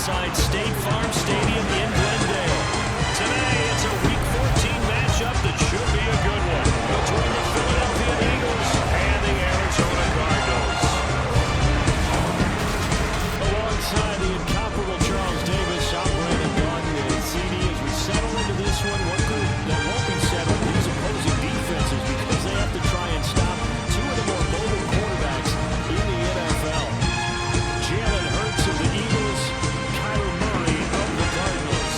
inside State Farm Stadium in Glendale. Today, it's a Week 14 matchup that should be a good one between the Philadelphia Eagles and the Arizona Cardinals. Alongside the incomparable Charles Davis, I'm Brandon Gordon, and CD, as we settle into this one, one group that won't be settled these opposing defenses because they have to try and stop two of the more mobile quarterbacks in the NFL. Jalen Hurts of the Eagles, Kyler Murray of the Cardinals.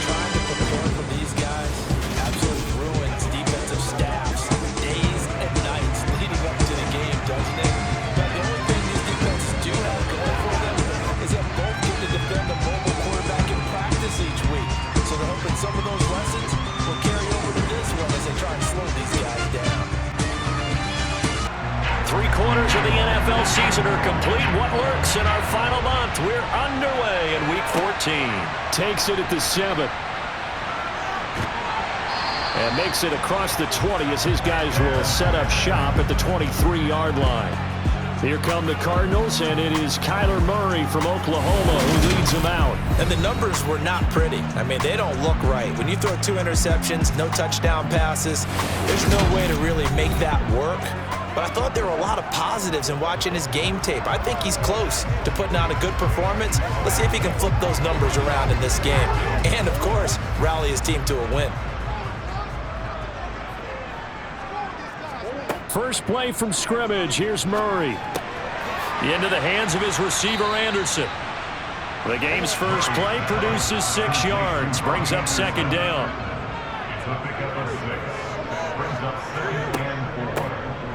Trying to prepare for these guys absolutely ruins defensive staffs days and nights leading up to the game, doesn't it? But the only thing these defenses do have going for them is that both get to defend the mobile quarterback in practice each week. So they're hoping some of those lessons will carry over to this one as they try and slow these guys down. 3/4 of the NFL season are complete. What lurks in our final month? We're underway in Week 14. Takes it at the 7. And makes it across the 20 as his guys will set up shop at the 23-yard line. Here come the Cardinals, and it is Kyler Murray from Oklahoma who leads them out. And the numbers were not pretty. I mean, they don't look right. When you throw 2 interceptions, no touchdown passes, there's no way to really make that work. But I thought there were a lot of positives in watching his game tape. I think he's close to putting on a good performance. Let's see if he can flip those numbers around in this game. And, of course, rally his team to a win. First play from scrimmage. Here's Murray. Into the hands of his receiver, Anderson. The game's first play produces 6 yards. Brings up second down.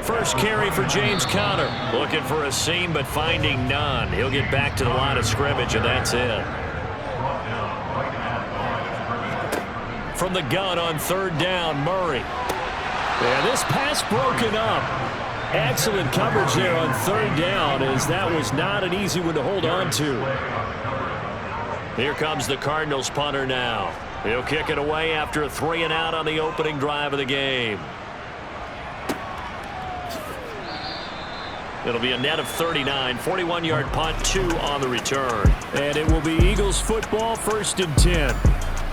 First carry for James Conner. Looking for a seam, but finding none. He'll get back to the line of scrimmage, and that's it. From the gun on third down, Murray. And this pass broken up. Excellent coverage there on third down, as that was not an easy one to hold on to. Here comes the Cardinals punter now. He'll kick it away after a 3-and-out on the opening drive of the game. It'll be a net of 39, 41-yard punt, 2 on the return. And it will be Eagles football, 1st and 10.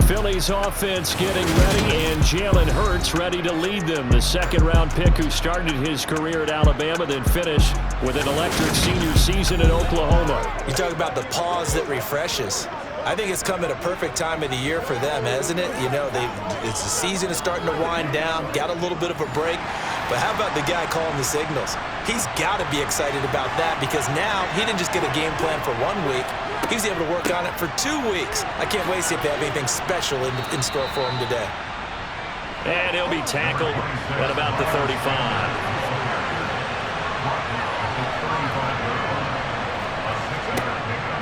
Philly's offense getting ready, and Jalen Hurts ready to lead them. The second-round pick who started his career at Alabama, then finished with an electric senior season at Oklahoma. You talk about the pause that refreshes. I think it's come at a perfect time of the year for them, hasn't it? You know, the season is starting to wind down, got a little bit of a break. But how about the guy calling the signals? He's got to be excited about that because now he didn't just get a game plan for 1 week. He was able to work on it for 2 weeks. I can't wait to see if they have anything special in store for him today. And he'll be tackled at about the 35.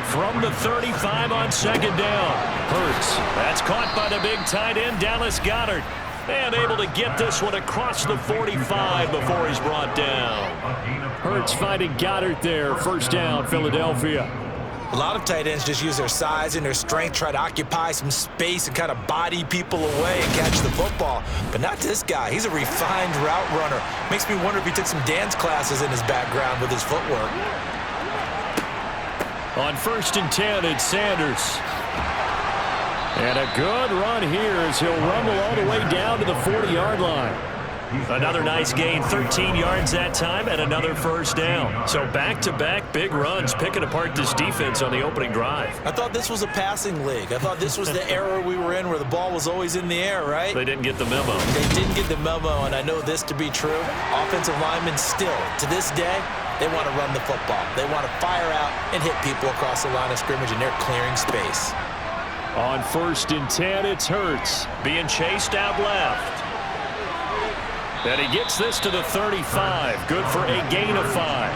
From the 35 on second down. Hurts. That's caught by the big tight end, Dallas Goedert. And able to get this one across the 45 before he's brought down. Hurts finding Goedert there. First down, Philadelphia. A lot of tight ends just use their size and their strength, try to occupy some space and kind of body people away and catch the football. But not this guy. He's a refined route runner. Makes me wonder if he took some dance classes in his background with his footwork. On 1st and 10, it's Sanders. And a good run here as he'll rumble all the way down to the 40-yard line. Another nice gain, 13 yards that time, and another first down. So back-to-back big runs, picking apart this defense on the opening drive. I thought this was a passing league. I thought this was the era we were in where the ball was always in the air, right? They didn't get the memo. They didn't get the memo, and I know this to be true. Offensive linemen still, to this day, they want to run the football. They want to fire out and hit people across the line of scrimmage, and they're clearing space. On 1st and 10, it's Hurts being chased out left. And he gets this to the 35. Good for a gain of 5.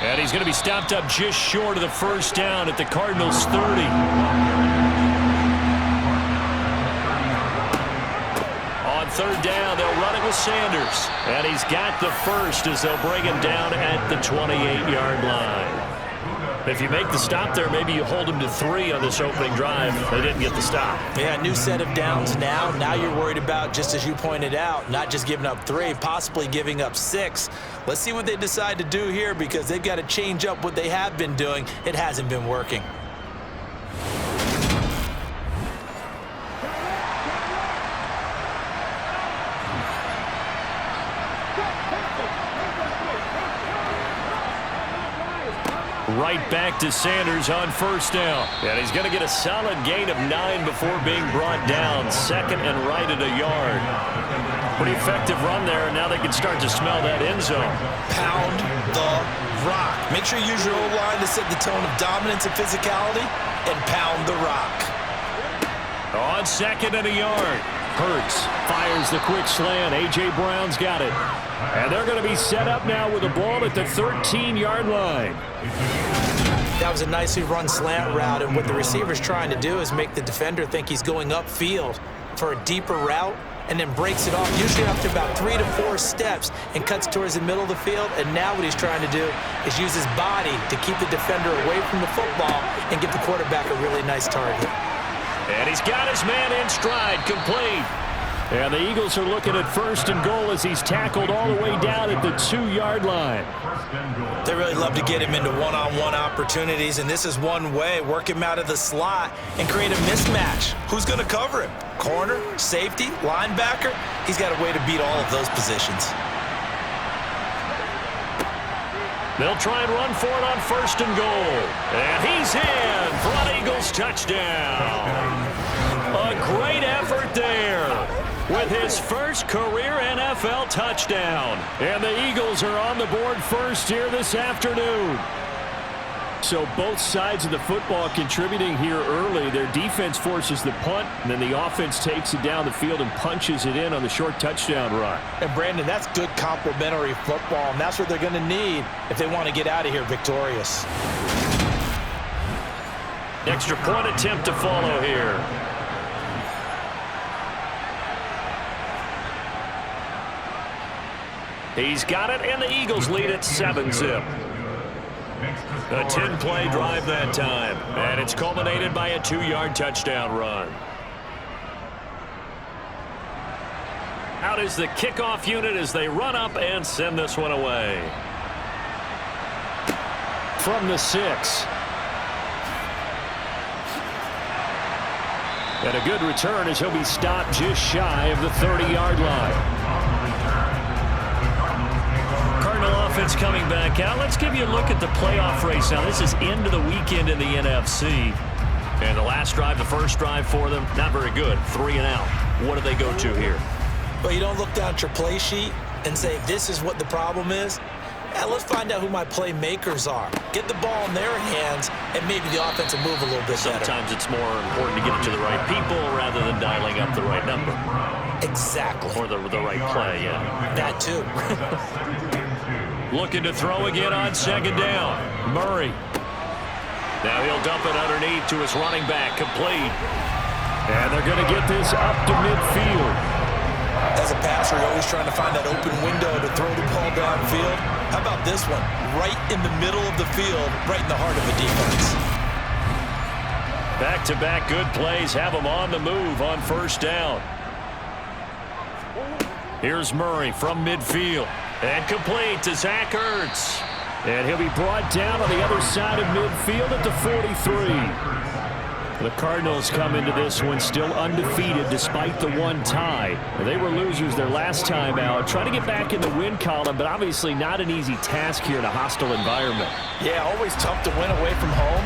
And he's going to be stopped up just short of the first down at the Cardinals' 30. On third down, they'll run it with Sanders. And he's got the first as they'll bring him down at the 28-yard line. If you make the stop there, maybe you hold them to 3 on this opening drive. They didn't get the stop. Yeah, new set of downs now. Now you're worried about, just as you pointed out, not just giving up 3, possibly giving up 6. Let's see what they decide to do here, because they've got to change up what they have been doing. It hasn't been working. Right back to Sanders on first down. And he's going to get a solid gain of 9 before being brought down. Second and right at a yard. Pretty effective run there, and now they can start to smell that end zone. Pound the rock. Make sure you use your O-line to set the tone of dominance and physicality, and pound the rock. On second and a yard. Hurts fires the quick slant. A.J. Brown's got it. And they're going to be set up now with the ball at the 13-yard line. That was a nicely run slant route, and what the receiver's trying to do is make the defender think he's going upfield for a deeper route, and then breaks it off, usually after about 3 to 4 steps, and cuts towards the middle of the field. And now what he's trying to do is use his body to keep the defender away from the football and give the quarterback a really nice target. And he's got his man in stride, complete. And the Eagles are looking at first and goal as he's tackled all the way down at the 2-yard line. They really love to get him into one-on-one opportunities, and this is one way. Work him out of the slot and create a mismatch. Who's going to cover him? Corner, safety, linebacker? He's got a way to beat all of those positions. They'll try and run for it on first and goal. And he's in for an Eagles touchdown. A great effort there with his first career NFL touchdown. And the Eagles are on the board first here this afternoon. So both sides of the football contributing here early. Their defense forces the punt, and then the offense takes it down the field and punches it in on the short touchdown run. And, Brandon, that's good complementary football, and that's what they're going to need if they want to get out of here victorious. Extra point attempt to follow here. He's got it, and the Eagles lead at 7-zip. A 10-play drive that time, and it's culminated by a 2-yard touchdown run. Out is the kickoff unit as they run up and send this one away. From the 6. And a good return as he'll be stopped just shy of the 30-yard line. Offense coming back out. Let's give you a look at the playoff race now. This is into the weekend in the NFC. And the last drive, the first drive for them, not very good. 3 and out. What do they go to here? Well, you don't look down at your play sheet and say, this is what the problem is. Yeah, let's find out who my playmakers are. Get the ball in their hands, and maybe the offense will move a little bit better. Sometimes it's more important to get it to the right people rather than dialing up the right number. Exactly. Or the right play, yeah. That too. Looking to throw again on second down. Murray. Now he'll dump it underneath to his running back, complete. And they're going to get this up to midfield. As a passer, you're always trying to find that open window to throw the ball downfield. How about this one? Right in the middle of the field, right in the heart of the defense. Back-to-back good plays have them on the move on first down. Here's Murray from midfield. And complete to Zach Ertz. And he'll be brought down on the other side of midfield at the 43. The Cardinals come into this one still undefeated despite the one tie. They were losers their last time out. Trying to get back in the win column, but obviously not an easy task here in a hostile environment. Yeah, always tough to win away from home.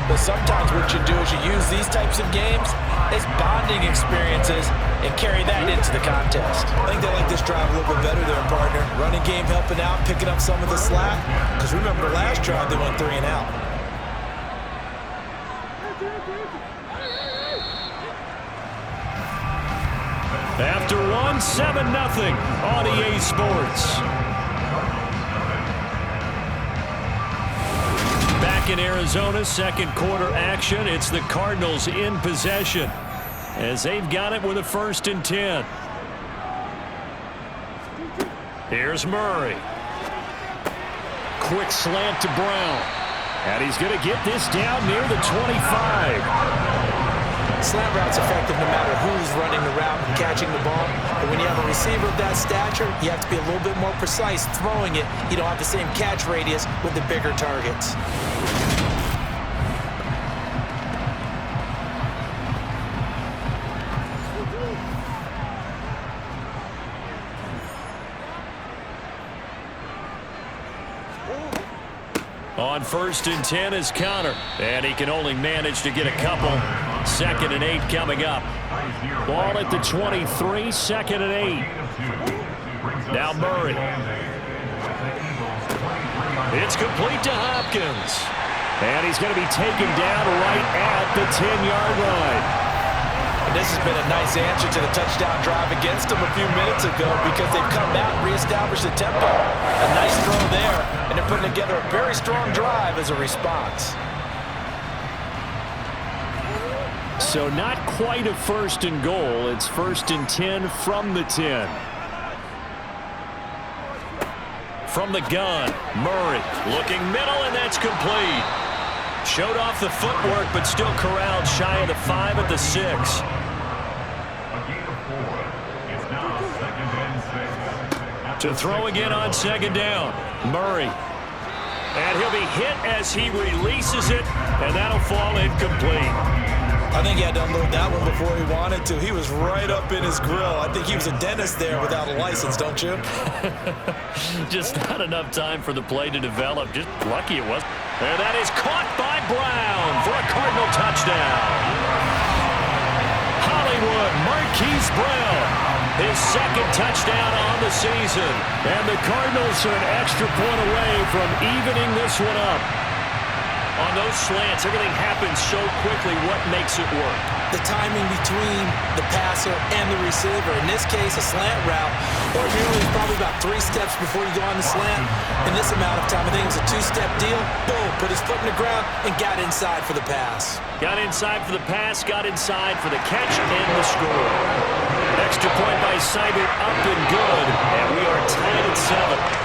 But sometimes what you do is you use these types of games as bonding experiences and carry that into the contest. I think they like this drive a little bit better there, partner. Running game helping out, picking up some of the slack. Because remember, the last drive they went 3 and out. After one, 7-0 on EA Sports. Back in Arizona, second quarter action. It's the Cardinals in possession as they've got it with a 1st and 10. Here's Murray. Quick slant to Brown. And he's going to get this down near the 25. Slant route's effective no matter who's running the route and catching the ball. But when you have a receiver of that stature, you have to be a little bit more precise throwing it. You don't have the same catch radius with the bigger targets. On 1st and 10 is Connor, and he can only manage to get a couple. 2nd and 8 coming up. Ball at the 23, 2nd and 8. Now Murray. It's complete to Hopkins. And he's going to be taken down right at the 10-yard line. And this has been a nice answer to the touchdown drive against them a few minutes ago because they've come out and reestablished the tempo. A nice throw there, and they're putting together a very strong drive as a response. So not quite a 1st and goal. It's 1st and 10 from the 10. From the gun, Murray looking middle, and that's complete. Showed off the footwork, but still corralled shy of the 5 at the 6. To throw again on 2nd down, Murray. And he'll be hit as he releases it, and that'll fall incomplete. I think he had to unload that one before he wanted to. He was right up in his grill. I think he was a dentist there without a license, don't you? Just not enough time for the play to develop. Just lucky it was. And that is caught by Brown for a Cardinal touchdown. Hollywood Marquise Brown, his 2nd touchdown on the season. And the Cardinals are an extra point away from evening this one up. On those slants, everything happens so quickly. What makes it work? The timing between the passer and the receiver. In this case, a slant route. Ordinarily, it's probably about 3 steps before you go on the slant. In this amount of time, I think it was a 2-step deal. Boom, put his foot in the ground and got inside for the pass. Got inside for the pass, got inside for the catch and the score. Extra point by Seibert, up and good. And we are tied at 7.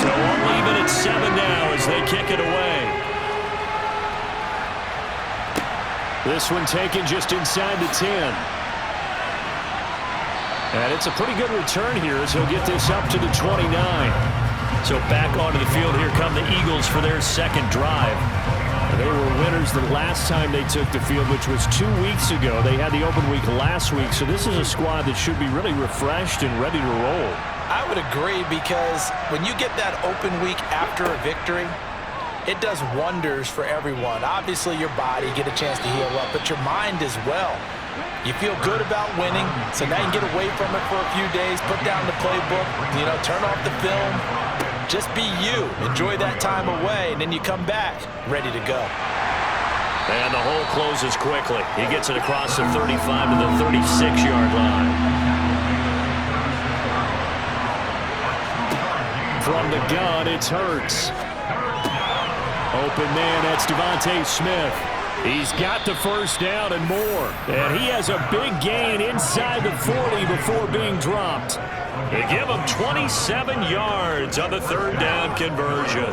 So only even at 7 now as they kick it away. This one taken just inside the 10. And it's a pretty good return here as he'll get this up to the 29. So back onto the field, here come the Eagles for their 2nd drive. They were winners the last time they took the field, which was 2 weeks ago. They had the open week last week, so this is a squad that should be really refreshed and ready to roll. I would agree because when you get that open week after a victory, it does wonders for everyone. Obviously, your body, get a chance to heal up, but your mind as well. You feel good about winning, so now you can get away from it for a few days, put down the playbook, turn off the film. Just be you. Enjoy that time away, and then you come back ready to go. And the hole closes quickly. He gets it across the 35 to the 36-yard line. From the gun, it's Hurts. Open man, that's Devontae Smith. He's got the 1st down and more. And he has a big gain inside the 40 before being dropped. They give him 27 yards on the 3rd down conversion.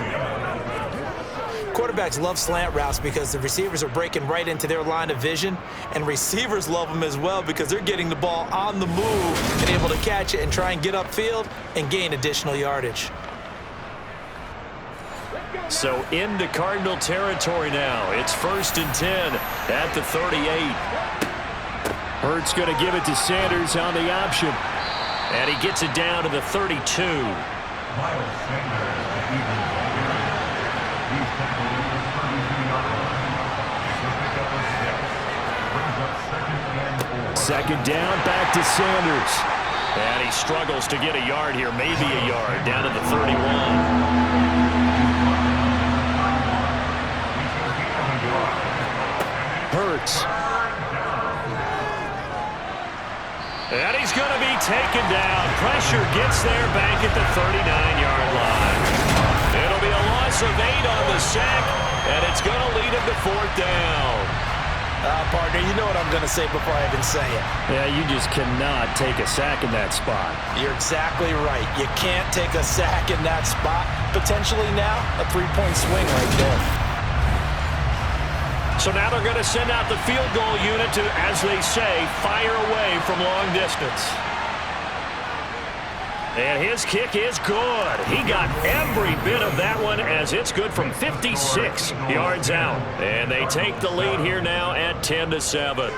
Quarterbacks love slant routes because the receivers are breaking right into their line of vision, and receivers love them as well because they're getting the ball on the move and able to catch it and try and get upfield and gain additional yardage. So into Cardinal territory now. It's 1st and 10 at the 38. Hurts going to give it to Sanders on the option. And he gets it down to the 32. Second down, back to Sanders. And he struggles to get a yard here, maybe a yard, down to the 31. Hurts. And he's going to be taken down. Pressure gets there back at the 39-yard line. It'll be a loss of 8 on the sack, and it's going to lead him to 4th down. Partner, you know what I'm going to say before I even say it. Yeah, you just cannot take a sack in that spot. You're exactly right. You can't take a sack in that spot. Potentially now, a three-point swing right there. So now they're going to send out the field goal unit to, as they say, fire away from long distance. And his kick is good. He got every bit of that one as it's good from 56 yards out. And they take the lead here now at 10-7.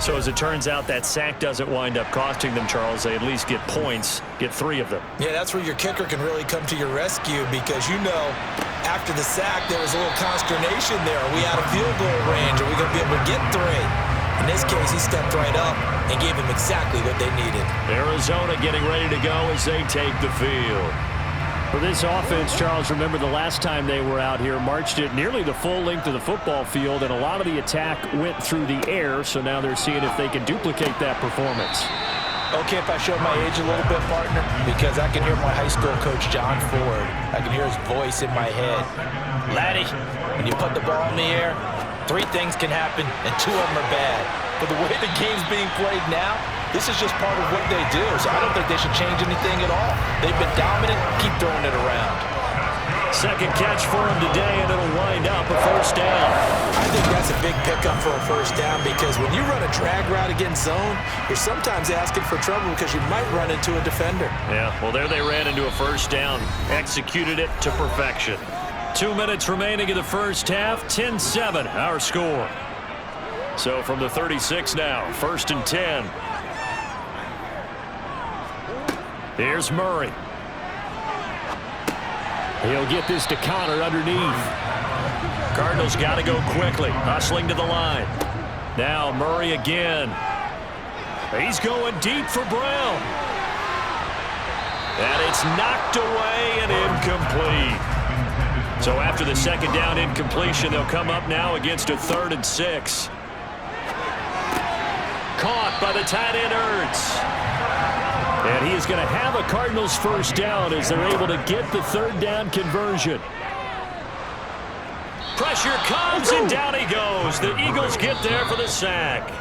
So as it turns out, that sack doesn't wind up costing them, Charles. They at least get points, get 3 of them. Yeah, that's where your kicker can really come to your rescue because, you know, after the sack, there was a little consternation there. Are we out of field goal range? Are we going to be able to get 3? In this case, he stepped right up and gave them exactly what they needed. Arizona getting ready to go as they take the field. For this offense, Charles, remember the last time they were out here, marched it nearly the full length of the football field, and a lot of the attack went through the air, so now they're seeing if they can duplicate that performance. Okay, if I show my age a little bit, partner, because I can hear my high school coach, John Ford. I can hear his voice in my head. Laddie, when you put the ball in the air, 3 things can happen, and 2 of them are bad. But the way the game's being played now, this is just part of what they do. So I don't think they should change anything at all. They've been dominant. Keep throwing it around. Second catch for him today, and it'll wind up a first down. I think that's a big pickup for a first down because when you run a drag route against zone, you're sometimes asking for trouble because you might run into a defender. Yeah, well, there they ran into a first down. Executed it to perfection. 2 minutes remaining in the first half. 10-7, our score. So from the 36 now, 1st and 10. Here's Murray. He'll get this to Connor underneath. Cardinals got to go quickly, hustling to the line. Now Murray again. He's going deep for Brown. And it's knocked away and incomplete. So after the second down incompletion, they'll come up now against a 3rd and 6. Caught by the tight end, Ertz. And he is going to have a Cardinals first down as they're able to get the 3rd down conversion. Pressure comes, and down he goes. The Eagles get there for the sack.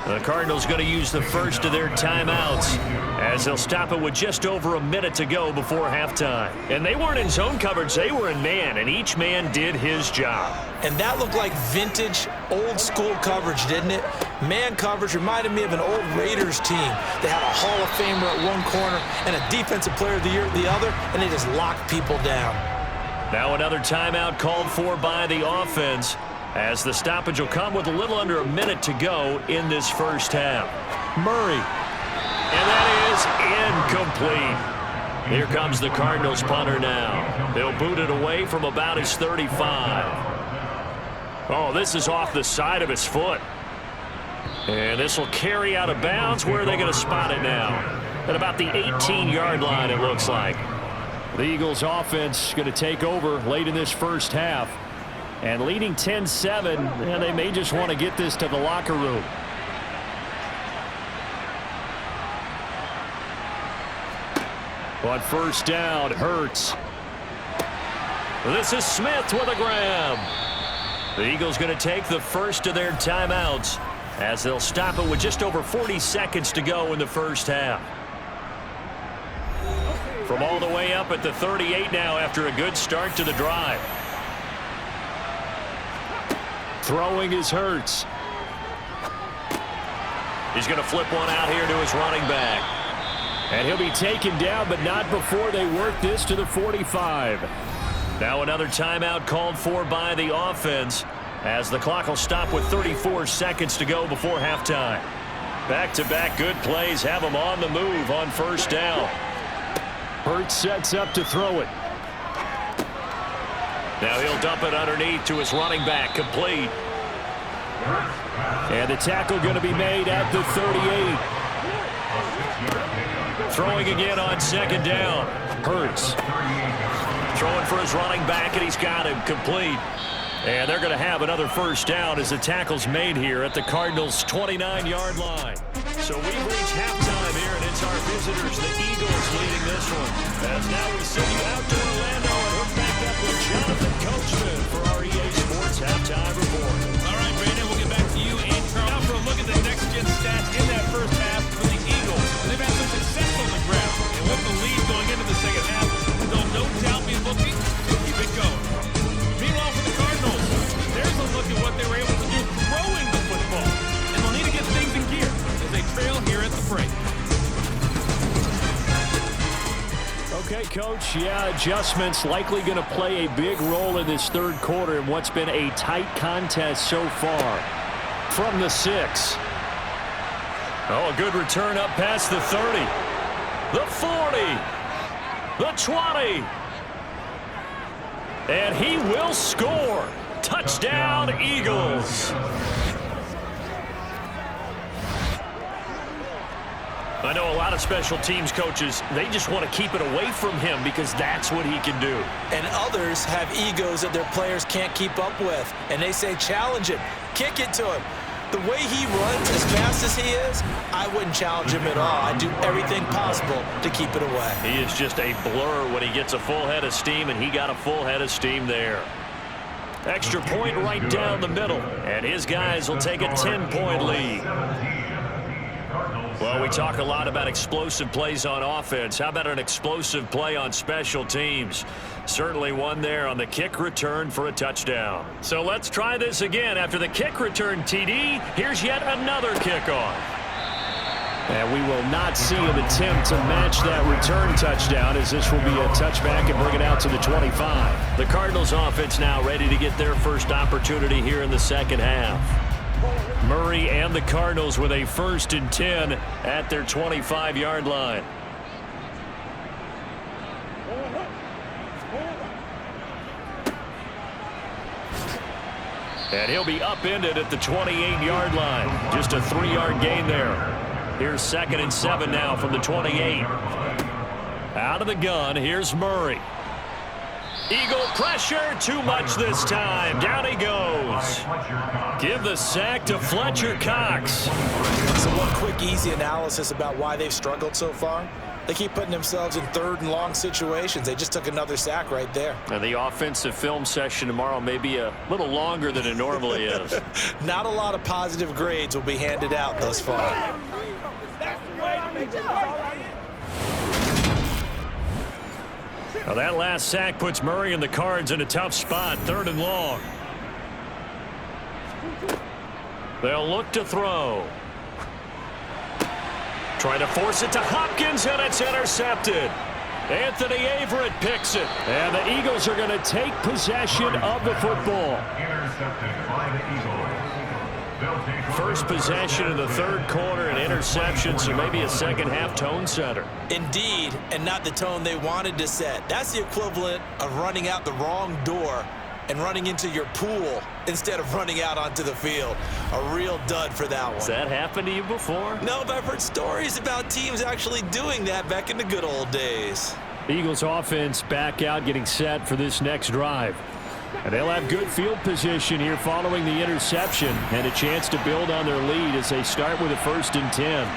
The Cardinals going to use the first of their timeouts as they'll stop it with just over a minute to go before halftime. And they weren't in zone coverage. They were in man, and each man did his job. And that looked like vintage, old-school coverage, didn't it? Man coverage reminded me of an old Raiders team. They had a Hall of Famer at one corner and a Defensive Player of the Year at the other, and they just locked people down. Now another timeout called for by the offense, as the stoppage will come with a little under a minute to go in this first half. Murray. And that is incomplete. Here comes the Cardinals punter now. They'll boot it away from about his 35. Oh, this is off the side of his foot. And this will carry out of bounds. Where are they going to spot it now? At about the 18-yard line, it looks like. The Eagles offense going to take over late in this first half. And leading 10-7, and they may just want to get this to the locker room. On first down, Hurts. This is Smith with a grab. The Eagles going to take the first of their timeouts as they'll stop it with just over 40 seconds to go in the first half. From all the way up at the 38 now after a good start to the drive. Throwing is Hurts. He's going to flip one out here to his running back. And he'll be taken down, but not before they work this to the 45. Now another timeout called for by the offense as the clock will stop with 34 seconds to go before halftime. Back-to-back good plays have them on the move on first down. Hurts sets up to throw it. Now he'll dump it underneath to his running back, complete. And the tackle going to be made at the 38. Throwing again on second down. Hurts. Throwing for his running back, and he's got him, complete. And they're going to have another first down as the tackle's made here at the Cardinals' 29-yard line. So we've reached halftime here, and it's our visitors, the Eagles, leading this one. As now we send you out to Orlando and hook back up with Jonathan Coachman for our EA Sports Halftime Report. All right, Brandon, we'll get back you and Charles. Now for a look at the next-gen stats in that first half for the Eagles. They've had some success on the ground, and with the lead going into the second half, they'll no doubt be looking to keep it going. Meanwhile, for the Cardinals, there's a look at what they were able to do throwing the football, and they'll need to get things in gear as they trail here at the break. Okay, Coach, yeah, adjustments likely going to play a big role in this third quarter in what's been a tight contest so far. From the 6. Oh, a good return up past the 30. The 40. The 20. And he will score. Touchdown, Eagles. I know a lot of special teams coaches, they just want to keep it away from him because that's what he can do. And others have egos that their players can't keep up with. And they say, challenge him, kick it to him. The way he runs as fast as he is, I wouldn't challenge him at all. I'd do everything possible to keep it away. He is just a blur when he gets a full head of steam, and he got a full head of steam there. Extra point right down the middle, and his guys will take a 10-point lead. Well, we talk a lot about explosive plays on offense. How about an explosive play on special teams? Certainly one there on the kick return for a touchdown. So let's try this again. After the kick return TD, here's yet another kickoff. And we will not see an attempt to match that return touchdown, as this will be a touchback and bring it out to the 25. The Cardinals offense now ready to get their first opportunity here in the second half. Murray and the Cardinals with a 1st and 10 at their 25-yard line. And he'll be upended at the 28-yard line. Just a 3-yard gain there. Here's 2nd and 7 now from the 28. Out of the gun, here's Murray. Eagle pressure, too much this time. Down he goes. Give the sack to Fletcher Cox. So one quick, easy analysis about why they've struggled so far. They keep putting themselves in 3rd and long situations. They just took another sack right there. And the offensive film session tomorrow may be a little longer than it normally is. Not a lot of positive grades will be handed out thus far. Now that last sack puts Murray and the Cards in a tough spot, 3rd and long. They'll look to throw. Try to force it to Hopkins, and it's intercepted. Anthony Averett picks it. And the Eagles are going to take possession of the football. Intercepted by the Eagles. First possession of the 3rd quarter, an interception, so maybe a second-half tone setter. Indeed, and not the tone they wanted to set. That's the equivalent of running out the wrong door and running into your pool instead of running out onto the field. A real dud for that one. Has that happened to you before? No, but I've heard stories about teams actually doing that back in the good old days. Eagles offense back out, getting set for this next drive. And they'll have good field position here following the interception and a chance to build on their lead as they start with a 1st and 10.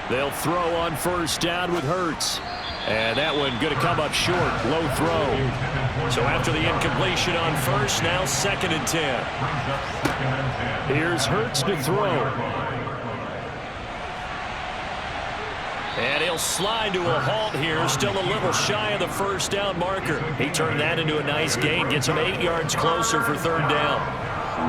They'll throw on 1st down with Hurts. And that one going to come up short. Low throw. So after the incompletion on 1st, now 2nd and 10. Here's Hurts to throw. And he'll slide to a halt here, still a little shy of the 1st down marker. He turned that into a nice gain, gets him 8 yards closer for 3rd down.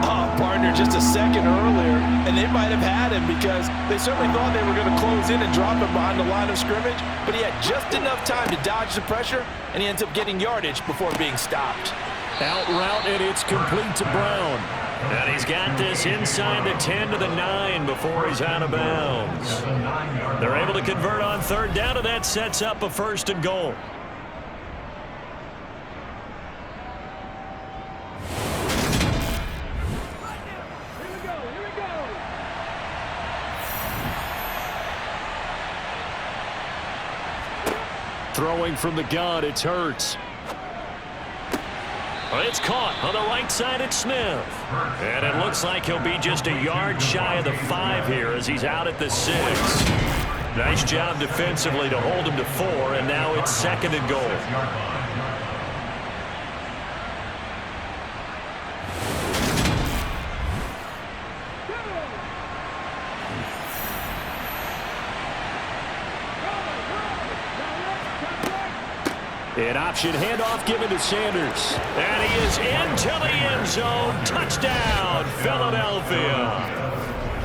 Oh, partner, just a second earlier, and they might have had him because they certainly thought they were going to close in and drop him behind the line of scrimmage, but he had just enough time to dodge the pressure, and he ends up getting yardage before being stopped. Out route, and it's complete to Brown. And he's got this inside the 10 to the 9 before he's out of bounds. They're able to convert on 3rd down, and that sets up a 1st and goal. Throwing from the gun, it's Hurts. It's caught on the right side at Smith. And it looks like he'll be just a yard shy of the 5 here as he's out at the 6. Nice job defensively to hold him to 4, and now it's 2nd and goal. An option handoff given to Sanders. And he is into the end zone. Touchdown, Philadelphia.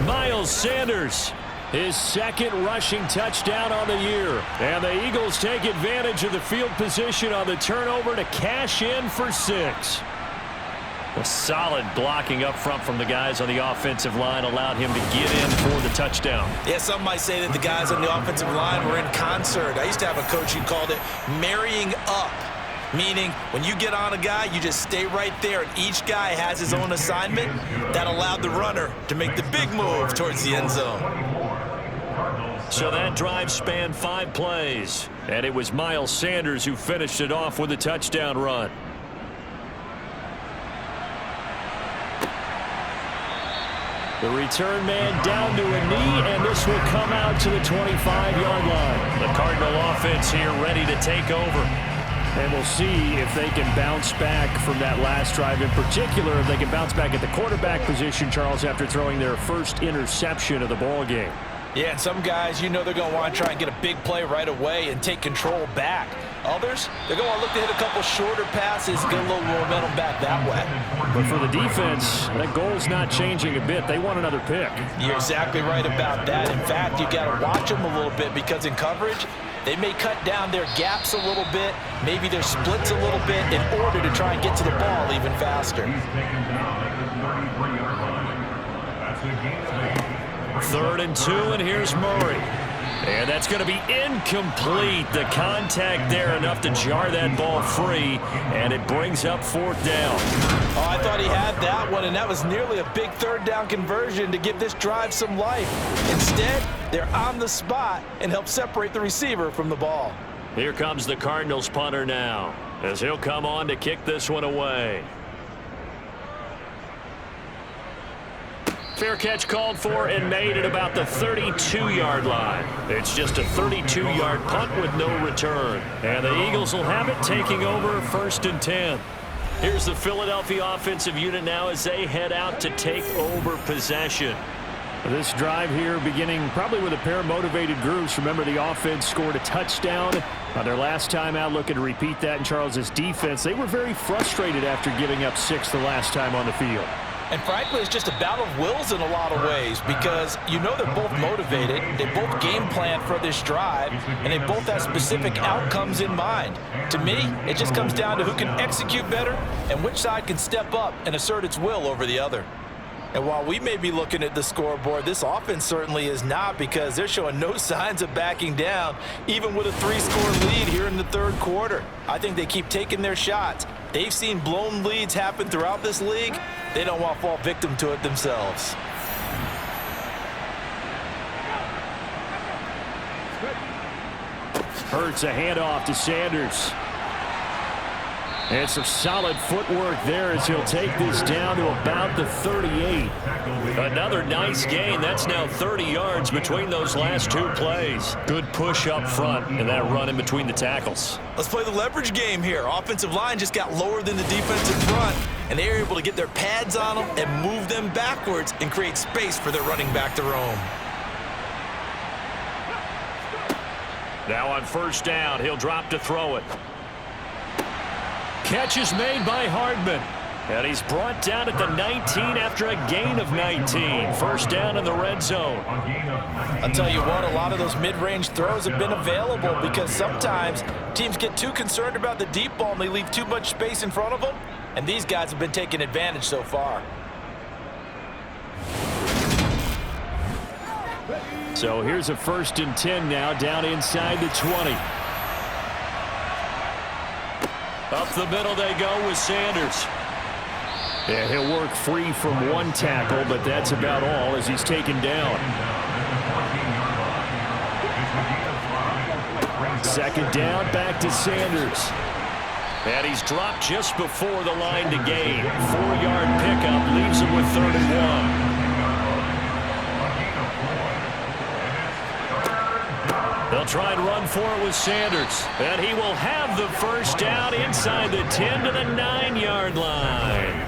Miles Sanders, his second rushing touchdown on the year. And the Eagles take advantage of the field position on the turnover to cash in for 6. A solid blocking up front from the guys on the offensive line allowed him to get in for the touchdown. Yeah, some might say that the guys on the offensive line were in concert. I used to have a coach who called it marrying up, meaning when you get on a guy, you just stay right there, and each guy has his own assignment. That allowed the runner to make the big move towards the end zone. So that drive spanned 5 plays, and it was Miles Sanders who finished it off with a touchdown run. The return man down to a knee, and this will come out to the 25-yard line. The Cardinal offense here ready to take over. And we'll see if they can bounce back from that last drive. In particular, if they can bounce back at the quarterback position, Charles, after throwing their first interception of the ball game. Yeah, and some guys, you know they're going to want to try and get a big play right away and take control back. Others, they're going to look to hit a couple shorter passes, get a little momentum back that way. But for the defense, that goal's not changing a bit. They want another pick. You're exactly right about that. In fact, you got to watch them a little bit because in coverage, they may cut down their gaps a little bit, maybe their splits a little bit in order to try and get to the ball even faster. Third and 2, and here's Murray. And that's going to be incomplete. The contact there enough to jar that ball free, and it brings up 4th down. Oh, I thought he had that one, and that was nearly a big 3rd down conversion to give this drive some life. Instead, they're on the spot and help separate the receiver from the ball. Here comes the Cardinals punter now, as he'll come on to kick this one away. Fair catch called for and made at about the 32-yard line. It's just a 32-yard punt with no return. And the Eagles will have it, taking over 1st and 10. Here's the Philadelphia offensive unit now as they head out to take over possession. This drive here beginning probably with a pair of motivated groups. Remember, the offense scored a touchdown on their last time out. Looking to repeat that in Charles's defense. They were very frustrated after giving up 6 the last time on the field. And frankly, it's just a battle of wills in a lot of ways because you know they're both motivated, they both game plan for this drive, and they both have specific outcomes in mind. To me, it just comes down to who can execute better and which side can step up and assert its will over the other. And while we may be looking at the scoreboard, this offense certainly is not because they're showing no signs of backing down, even with a 3-score lead here in the 3rd quarter. I think they keep taking their shots. They've seen blown leads happen throughout this league. They don't want to fall victim to it themselves. Hurts a handoff to Sanders. And some solid footwork there as he'll take this down to about the 38. Another nice gain. That's now 30 yards between those last 2 plays. Good push up front and that run in between the tackles. Let's play the leverage game here. Offensive line just got lower than the defensive front, and they were able to get their pads on them and move them backwards and create space for their running back to roam. Now on 1st down, he'll drop to throw it. Catch is made by Hardman. And he's brought down at the 19 after a gain of 19. 1st down in the red zone. I'll tell you what, a lot of those mid-range throws have been available because sometimes teams get too concerned about the deep ball and they leave too much space in front of them. And these guys have been taking advantage so far. So here's a 1st and 10 now down inside the 20. Up the middle they go with Sanders. Yeah, he'll work free from 1 tackle, but that's about all as he's taken down. 2nd down, back to Sanders. And he's dropped just before the line to gain. 4-yard pickup leaves him with 3rd and 1. They'll try and run for it with Sanders. And he will have the 1st down inside the 10 to the 9-yard line.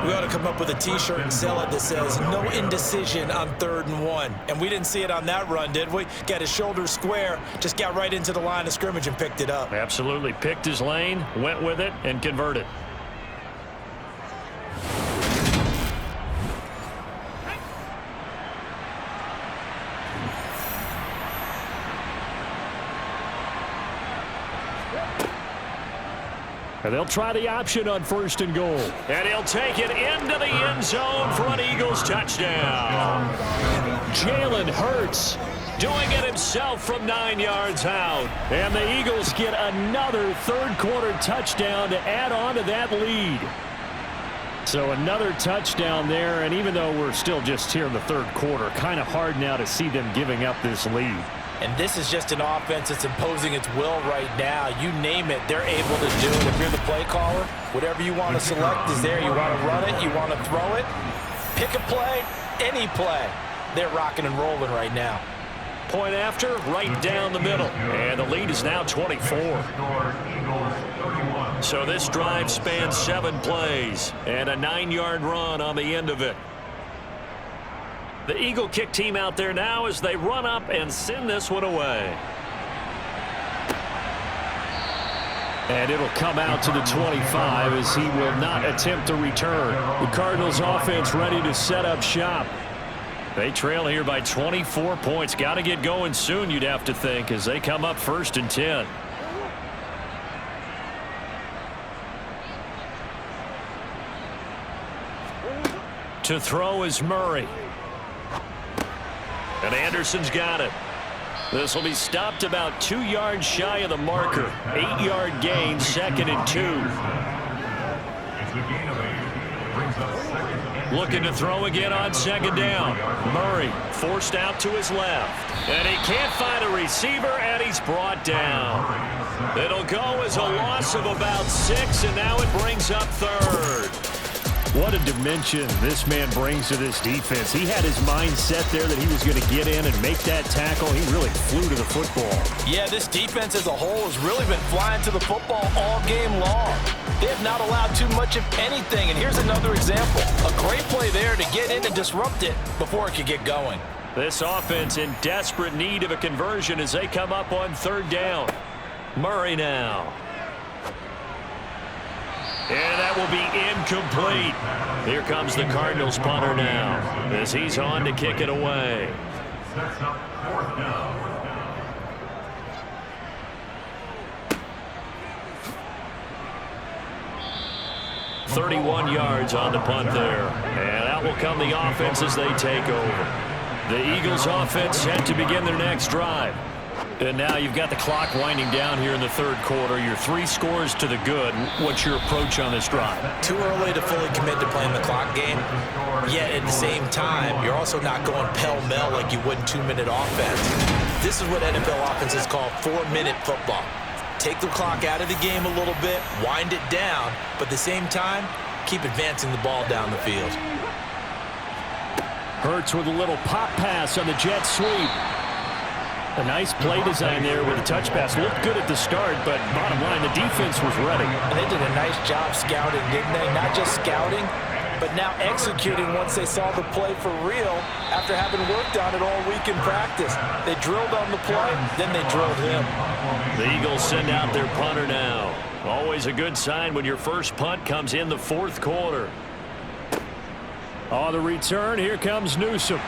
We ought to come up with a T-shirt and sell it that says, no indecision on 3rd and 1. And we didn't see it on that run, did we? Got his shoulders square, just got right into the line of scrimmage and picked it up. Absolutely. Picked his lane, went with it, and converted. And they'll try the option on 1st and goal. And he'll take it into the end zone for an Eagles touchdown. Jalen Hurts doing it himself from 9 yards out. And the Eagles get another 3rd quarter touchdown to add on to that lead. So another touchdown there, and even though we're still just here in the 3rd quarter, kind of hard now to see them giving up this lead. And this is just an offense that's imposing its will right now. You name it, they're able to do it. If you're the play caller, whatever you want to select is there. You want to run it, you want to throw it, pick a play, any play. They're rocking and rolling right now. Point after, right down the middle. And the lead is now 24. So this drive spans 7 plays and a 9-yard run on the end of it. The Eagle kick team out there now as they run up and send this one away. And it'll come out to the 25 as he will not attempt to return. The Cardinals offense ready to set up shop. They trail here by 24 points. Got to get going soon, you'd have to think, as they come up 1st and 10. To throw is Murray. And Anderson's got it. This will be stopped about 2 yards shy of the marker. 8-yard gain, 2nd and 2. Looking to throw again on 2nd down. Murray forced out to his left. And he can't find a receiver, and he's brought down. It'll go as a loss of about 6, and now it brings up 3rd. What a dimension this man brings to this defense. He had his mind set there that he was going to get in and make that tackle. He really flew to the football. Yeah, this defense as a whole has really been flying to the football all game long. They have not allowed too much of anything. And here's another example. A great play there to get in and disrupt it before it could get going. This offense in desperate need of a conversion as they come up on 3rd down. Murray now. And that will be incomplete. Here comes the Cardinals punter now as he's on to kick it away. 31 yards on the punt there. And out will come the offense as they take over. The Eagles offense set to begin their next drive. And now you've got the clock winding down here in the 3rd quarter. You're 3 scores to the good. What's your approach on this drive? Too early to fully commit to playing the clock game. Yet at the same time, you're also not going pell-mell like you would in 2-minute offense. This is what NFL offenses call 4-minute football. Take the clock out of the game a little bit, wind it down, but at the same time, keep advancing the ball down the field. Hurts with a little pop pass on the jet sweep. A nice play design there with a touch pass. Looked good at the start, but bottom line, the defense was ready. And they did a nice job scouting, didn't they? Not just scouting, but now executing once they saw the play for real after having worked on it all week in practice. They drilled on the play, then they drilled him. The Eagles send out their punter now. Always a good sign when your first punt comes in the 4th quarter. On the return, here comes Newsome.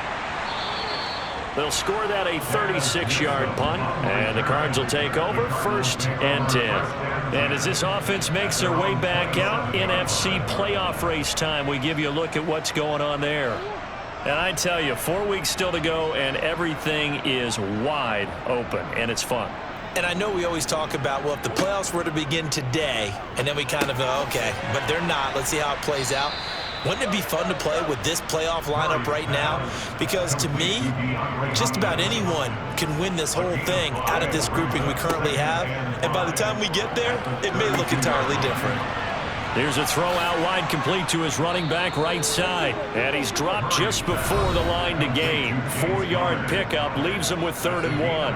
They'll score that a 36-yard punt, and the Cards will take over 1st and 10. And as this offense makes their way back out, NFC playoff race time, we give you a look at what's going on there. And I tell you, 4 weeks still to go, and everything is wide open, and it's fun. And I know we always talk about, well, if the playoffs were to begin today, and then we kind of go, okay, but they're not. Let's see how it plays out. Wouldn't it be fun to play with this playoff lineup right now? Because to me, just about anyone can win this whole thing out of this grouping we currently have. And by the time we get there, it may look entirely different. Here's a throw out wide, complete to his running back right side. And he's dropped just before the line to gain. 4-yard pickup leaves him with 3rd and 1.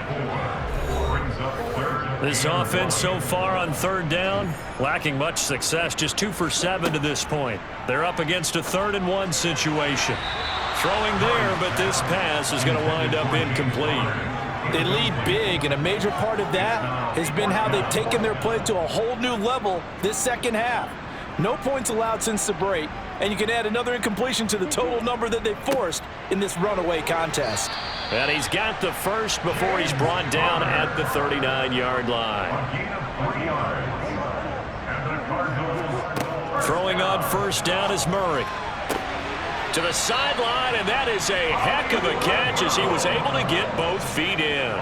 This offense so far on third down, lacking much success, just 2 for 7 to this point. They're up against a 3rd-and-1 situation. Throwing there, but this pass is going to wind up incomplete. They lead big, and a major part of that has been how they've taken their play to a whole new level this second half. No points allowed since the break, and you can add another incompletion to the total number that they forced in this runaway contest. And he's got the first before he's brought down at the 39-yard line. Throwing on first down is Murray. To the sideline, and that is a heck of a catch as he was able to get both feet in.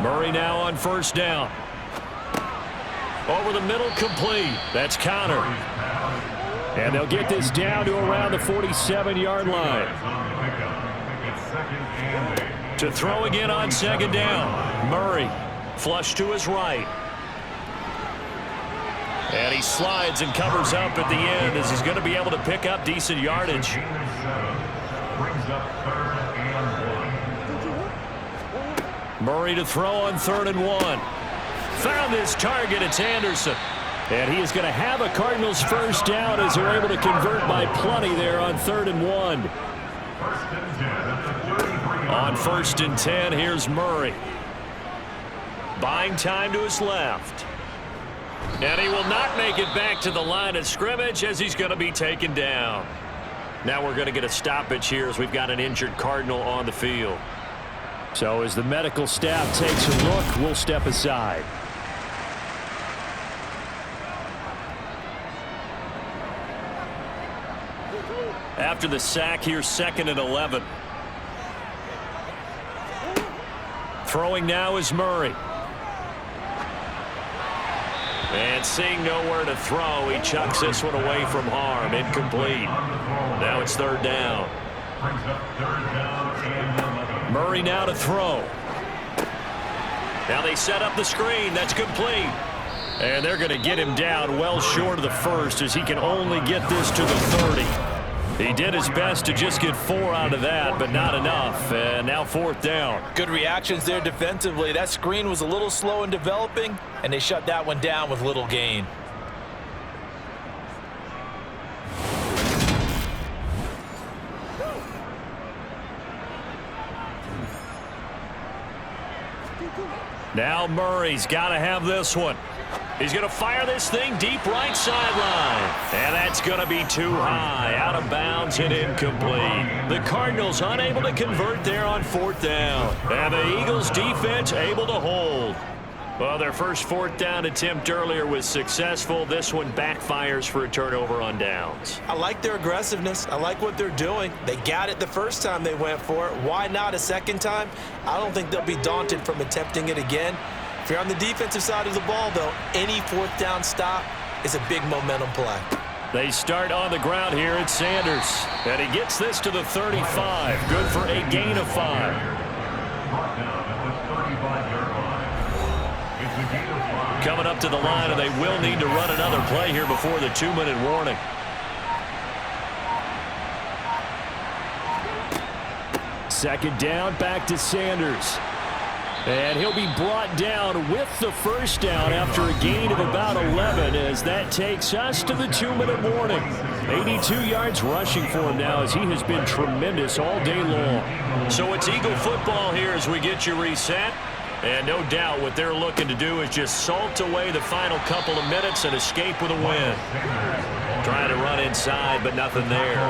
Murray now on first down. Over the middle, complete. That's Connor. And they'll get this down to around the 47-yard line. To throw again on second down. Murray, flush to his right. And he slides and covers up at the end as he's going to be able to pick up decent yardage. Murray to throw on 3rd-and-1. Found his target. It's Anderson. And he is going to have a Cardinals first down as they're able to convert by plenty there on 3rd-and-1. On 1st-and-10, here's Murray. Buying time to his left. And he will not make it back to the line of scrimmage as he's going to be taken down. Now we're going to get a stoppage here as we've got an injured Cardinal on the field. So as the medical staff takes a look, we'll step aside. After the sack, here's 2nd and 11. Throwing now is Murray. And seeing nowhere to throw, he chucks this one away from harm. Incomplete. Now it's 3rd down. Murray now to throw. Now they set up the screen. That's complete. And they're going to get him down well short of the first as he can only get this to the 30. He did his best to just get 4 out of that, but not enough. And now 4th down. Good reactions there defensively. That screen was a little slow in developing, and they shut that one down with little gain. Now Murray's got to have this one. He's going to fire this thing deep right sideline. And that's going to be too high. Out of bounds and incomplete. The Cardinals unable to convert there on 4th down. And the Eagles defense able to hold. Well, their first 4th down attempt earlier was successful. This one backfires for a turnover on downs. I like their aggressiveness. I like what they're doing. They got it the first time they went for it. Why not a second time? I don't think they'll be daunted from attempting it again. If you're on the defensive side of the ball, though, any 4th down stop is a big momentum play. They start on the ground here at Sanders. And he gets this to the 35. Good for a gain of 5. Coming up to the line, and they will need to run another play here before the 2-minute warning. Second down, back to Sanders. And he'll be brought down with the first down after a gain of about 11 as that takes us to the 2-minute warning. 82 yards rushing for him now as he has been tremendous all day long. So it's Eagle football here as we get you reset. And no doubt what they're looking to do is just salt away the final couple of minutes and escape with a win. Trying to run inside, but nothing there.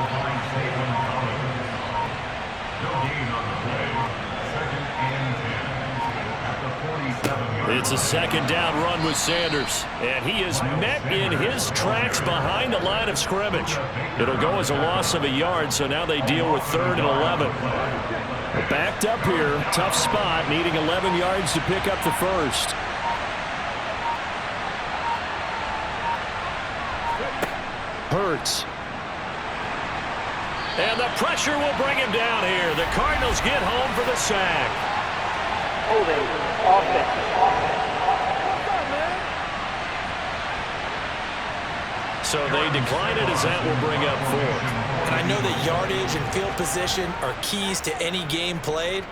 It's a 2nd down run with Sanders. And he is met in his tracks behind the line of scrimmage. It'll go as a loss of a yard, so now they deal with 3rd and 11. Backed up here, tough spot, needing 11 yards to pick up the first. Hurts. And the pressure will bring him down here. The Cardinals get home for the sack. Holding offense. So they decline it as that will bring up 4th. And I know that yardage and field position are keys to any game played,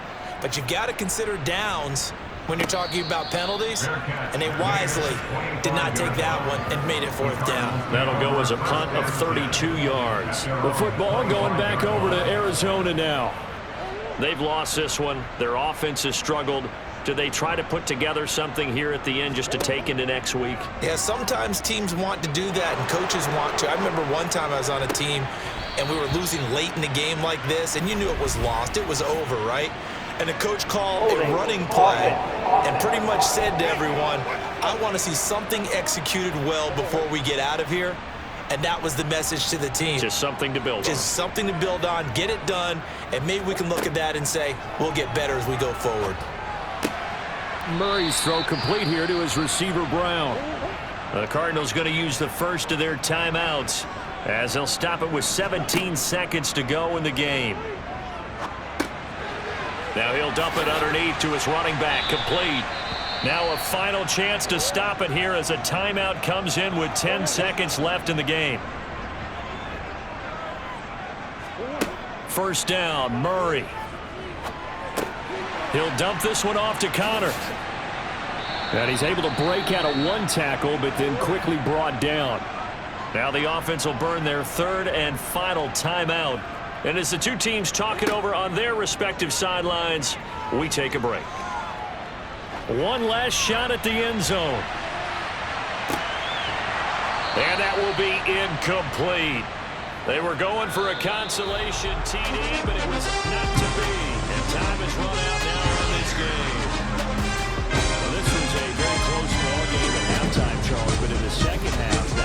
but you've got to consider downs when you're talking about penalties, and they wisely did not take that one and made it 4th down. That'll go as a punt of 32 yards. The football going back over to Arizona now. They've lost this one. Their offense has struggled. Do they try to put together something here at the end just to take into next week? Yeah, sometimes teams want to do that and coaches want to. I remember one time I was on a team and we were losing late in the game like this, and you knew it was lost. It was over, right? And the coach called a running play and pretty much said to everyone, I want to see something executed well before we get out of here. And that was the message to the team. Just something to build on. Just something to build on, get it done, and maybe we can look at that and say, we'll get better as we go forward. Murray's throw complete here to his receiver, Brown. The Cardinals going to use the first of their timeouts as they'll stop it with 17 seconds to go in the game. Now he'll dump it underneath to his running back, complete. Now a final chance to stop it here as a timeout comes in with 10 seconds left in the game. First down, Murray. He'll dump this one off to Connor. And he's able to break out of one tackle, but then quickly brought down. Now the offense will burn their 3rd and final timeout. And as the two teams talk it over on their respective sidelines, we take a break. One last shot at the end zone. And that will be incomplete. They were going for a consolation TD, but it was not to be. And time has run out now in this game. Well, this was a very close ball game at halftime, Charles, but in the second half,